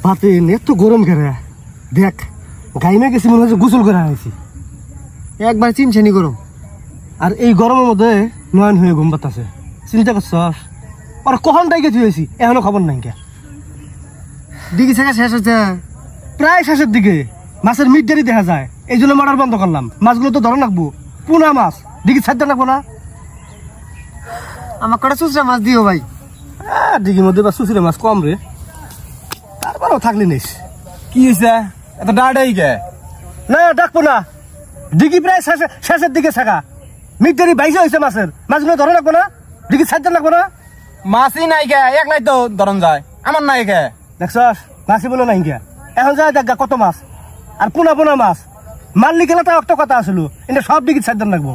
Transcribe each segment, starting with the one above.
বাতে এত গরম কেরে দেখ গাইমে গেছি মনে হচ্ছে গোসল করে আইছি একবার চিনছেনি গরম আর এই গরমের মধ্যে নয়ন হয়ে ঘুম পাতাছে চিন্তা করছস আর কখন ডাইকে থুয়েছি এখনো খবর নাই কে দিকে শেখা শেষ হচ্ছে প্রায় শেষের দিকে মাছের মিট দেরি দেখা যায় এই জন্য মারার বন্ধ করলাম মাছগুলো তো ধরে রাখবো পুনা মাছ দিকে ছাড়তে রাখবো না আমার কটা চুচরা মাছ দিও ভাই দিঘির মধ্যে বা চুচরা মাছ কম রে তারপরেও থাকলি নিস কি হয়েছে এত ডাড়াই কে না ডাকবো না দিঘি প্রায় শেষের দিকে থাকা মিট দেরি বাইশে হয়েছে মাছের মাছগুলো ধরে রাখবো না দিঘি ছাড়তে রাখবো না মাছই নাই কে এক নাই তো ধরন যায় আমার নাই কে দেখছস মাছই বলে নাই কে এখন যায় দেখ কত মাছ আর পোনা পোনা মাছ মারলি গেলে তার অক্ত কথা আসলো এটা সব দিকে ছাড়তে রাখবো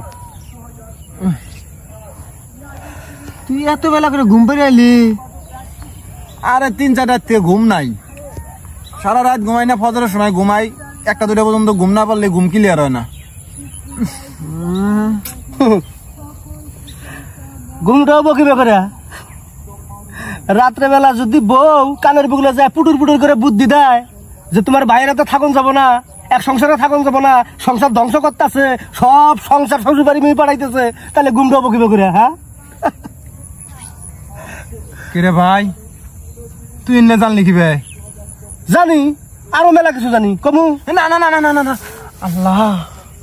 তুই এত বেলা করে ঘুম পেরে আইলি আরে 3-4 রাত থেকে ঘুম নাই সারা রাত ঘুমাই না ফজরের সময় ঘুমাই 1-2 পর্যন্ত ঘুম না পারলে ঘুম ক্লিয়ার হয় না ঘুমটাও বকিবে করে রাত্রে বেলা যদি বউ কানের বুকলে যায় পুটুর পুটুর করে বুদ্ধি দেয় যে তোমার বাইরে তো থাকুন যাব না এক সংসারে থাকুন যাব না সংসার ধ্বংস করতেছে সব সংসার শ্বশুর বাড়ি মেয়ে পাঠাইতেছে তাহলে ঘুমটাও বকিবে করে হ্যাঁ কিরে ভাই তুই এনে জানলি কি ভাই জানি আরো মেলা কিছু জানি কমু না না না না না না আল্লাহ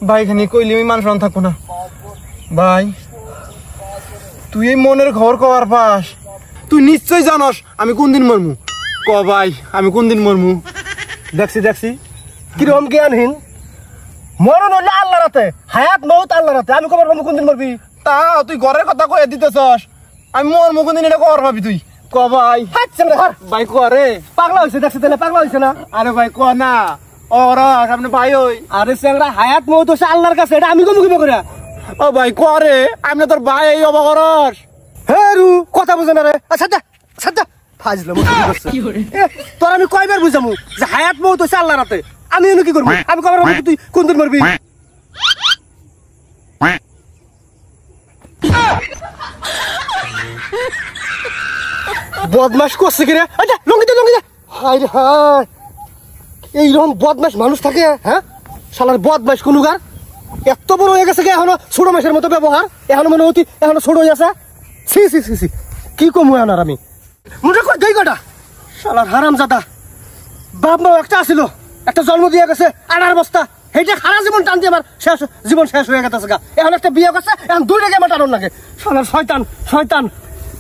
ভাই খানি কইলি আমি মানুষ থাকবো না ভাই তুই এই মনের খবর কবার পাস তুই নিশ্চয় জানস আমি কোন দিন মরমু ক ভাই আমি কোন দিন মরমু দেখছি কিরকম জ্ঞানহীন মরণ হইলে আল্লাহ রাতে হায়াত মৌত আল্লাহ রাতে আমি কবার পাবো কোনদিন মরবি তা তুই ঘরের কথা কয়ে দিতেছস আমি মরমু কোন দিন এটা কবার ভাবি তুই ক ভাই ভাই কে পাগলা হয়েছে দেখছি তাহলে পাগলা হয়েছে না আরে ভাই ক না ওর সামনে ভাই ওই আরে চেংড়া হায়াত মৌত হচ্ছে আল্লাহর কাছে এটা আমি কমু কিবা করে ও ভাই করে আমি তোর ভাই এই অবকরস হ্যাঁ রু কথা বুঝে না রে আচ্ছা ফাজলাম তোর আমি কয়বার বুঝামু যে হায়াত মৌত হচ্ছে আল্লাহর হাতে আমি এনে কি করবো আমি কবার পাবো তুই কোন দিন মরবি বদমাস করছে কিরে আচ্ছা লঙ্গি দে হায় রে হায় এইরকম বদমাস মানুষ থাকে হ্যাঁ শালার বদমাস কোনুগার এত বড় হয়ে গেছে এখনো ছোট মাসের মতো ব্যবহার এখনো মনে হতি এখনো ছোট হয়ে আছে সি কি কম হয় আর আমি মনে কর দুই কটা শালার হারামজাদা বাপ মা একটা আসিল একটা জন্ম দিয়ে গেছে আনার বস্তা সেইটা সারা জীবন টানতে আমার জীবন শেষ হয়ে গেছে গা এখন একটা বিয়ে করছে এখন 2 টাকা আমার টানুন লাগে শালার শয়তান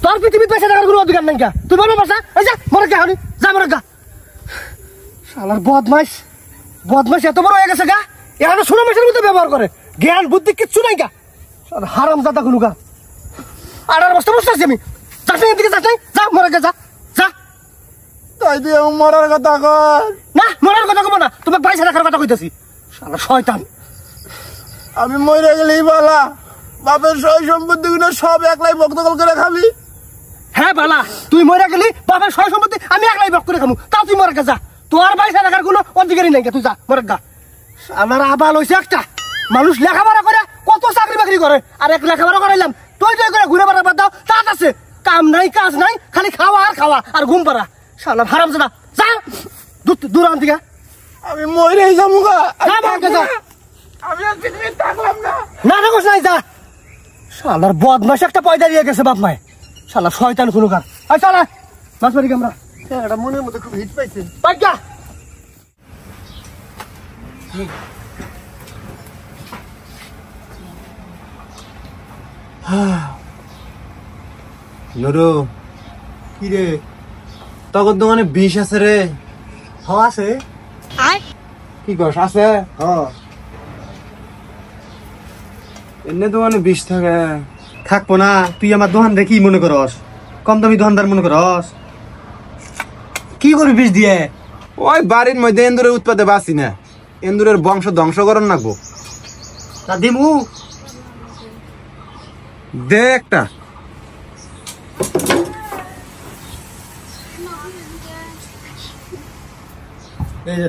তোর পৃথিবীর পেছনে থাকার কোনো অধিকার নাই গা তুই বলো বাসা এই যা মরে গা হনি যা মরে গা শালার বদমাস এত বড় হয়ে গেছে গা এখন ছোট মাসের মধ্যে ব্যবহার করে জ্ঞান বুদ্ধি কিচ্ছু নাই গা শালার হারামজাদা কোনো গা আনার বস্তা বসে আছি আমি যাস নাই এদিকে যাস নাই যা মরে গা যা তাই দিয়ে মরার কথা কর না মরার কথা কব না তোমাকে পয়সা রাখার কথা কইতেছি শালা শয়তান আমি মরে গেলেই বালা বাপের সয় সম্পত্তি গুলো সব একলাই বকদখল করে খাবি হ্যাঁ বালা তুই মরে গেলি বাপের সয় সম্পত্তি আমি একলাই বক করে খামু তাও তুই মরে গা যা তোর পয়সা রাখার কোনো অধিকারই নাই তুই যা মরে গা আমার আবাল হইছে একটা মানুষ লেখাপড়া করে কত চাকরি বাকরি করে আর এক লেখাপড়া করাইলাম তুই করে ঘুরে বেড়া বাদ দাও তাত আছে কাম নাই কাজ নাই খালি খাওয়া আর ঘুম পাড়া শালা হারামজাদা যা দূর আন দিকে আমি মরেই যাবো গা আমি আর পৃথিবীতে থাকলাম না থাকস নাই যা শালার বদমাস একটা পয়দা দিয়ে গেছে বাপ মায় শালা শয়তান কোনো কার আয় চল মাছ মারি আমরা এটা মনের মধ্যে খুব হিট পাইছে পাইকা নুরু কি রে তখন দোকানে বিষ আছে রে আছে কি কস আছে এনে দোকানে বিষ থাকে থাকবো না তুই আমার দোকান দেখি মনে করস কম দামি দোকানদার মনে করস কি করবি বিষ দিয়ে ওই বাড়ির মধ্যে এন্দুরের উৎপাদে বাঁচি না এন্দুরের বংশ ধ্বংস করন নাকবো তা দিমু দে একটা এই যে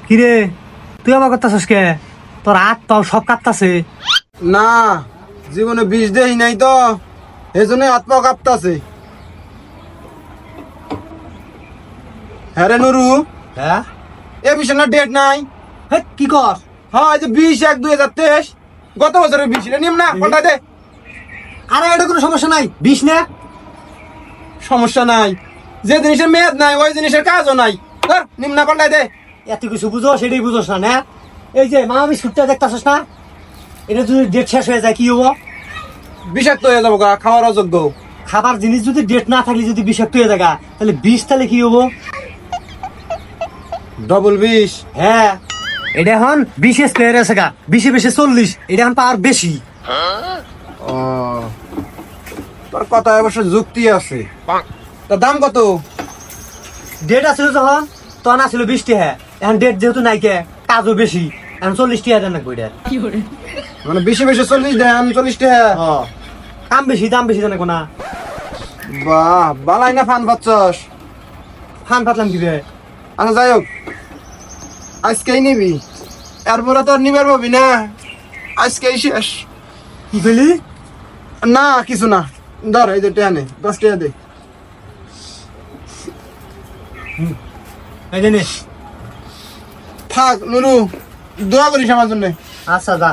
কিরে তুই আমার কথা কে তোর হাত পাও সব কাঁপতাছে। না জীবনে বিষ দেই নাই তো, এই জন্য হাত পা কাঁপতাছে। হ্যাঁ রে নুরু, হ্যাঁ এ বিষয় না ডেট নাই। কি কর? হ্যাঁ এই যে 20/1/2023, গত বছরের 20 রে নিম না, পাল্টা দে। আরে এটা কোনো সমস্যা নাই, 20 না। সমস্যা নাই, যে জিনিসের মেয়াদ নাই ওই জিনিসের কাজও নাই। ধর নিম না, পাল্টাই দে। এত কিছু বুঝো সেটাই বুঝোস না। না এই যে মা বিস্কুটটা দেখতাছস না, এটা যদি ডেট শেষ হয়ে যায় কি হবো? বিষাক্ত হয়ে যাবো গা, খাওয়ার অযোগ্য। খাবার জিনিস যদি ডেট না থাকলে যদি বিষাক্ত হয়ে যায় তাহলে 20 তাহলে কি হবো? ডবল 20। হ্যাঁ এটা এখন 20 প্লেয়ার আছে গা, 20-20 40, এটা এখন পাওয়ার বেশি। ও তোর কথা অবশ্য যুক্তি আছে। তার দাম কত? ডেট আছিল যখন তখন আছিল 20 টাকা, এখন ডেট যেহেতু নাই কে কাজও বেশি, এখন 40 টাকা দেন লাগবে এটা। মানে 20 40 দেন, 40 টাকা। দাম বেশি জানে কোনা। বাহ বালাই না ফান পাচ্ছস। ফান পাতলাম কি রে? আচ্ছা যাই হোক, আজকেই নিবি, এরপরে তো আর নিবার পাবি না, আজকেই শেষ। কি বলি? না কিছু না, ধর এই যে টাকা নে, 10 টাকা দে। এই যে নে। থাক নুরু, দোয়া করিস আমার জন্য। আচ্ছা যা।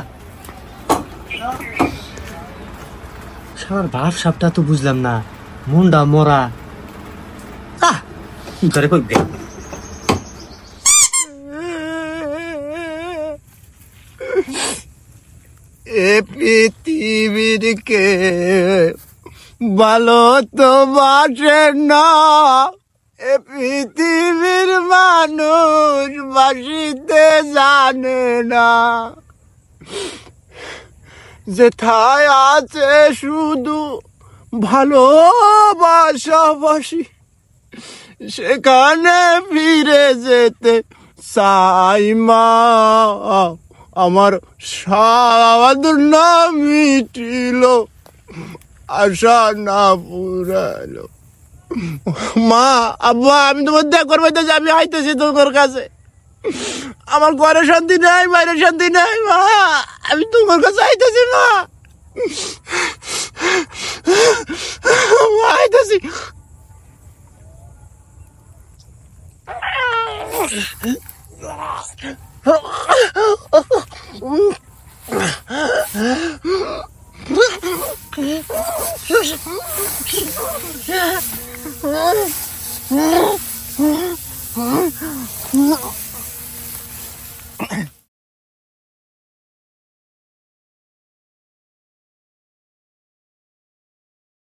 শালার ভাব সাপটা তো বুঝলাম না, মুন্ডা মরা। কি করে করবে? এ পৃথিবীর কে ভালো তো বাসে না, এ পৃথিবীর মানুষ বাসিতে জানে না, যেথায় আছে শুধু ভালোবাসাবাসি, সেখানে ফিরে যেতে চাই মা, আমার সাধন মিটিল, আশা না পুরালো। মা আব্বা, আমি তোমার দেখবার পাইতেছি, আমি আইতেছি তোমার কাছে। আমার ঘরে শান্তি নাই, বাইরে শান্তি নাই মা, আমি তোমার কাছে আইতেছি মা, আইতেছি।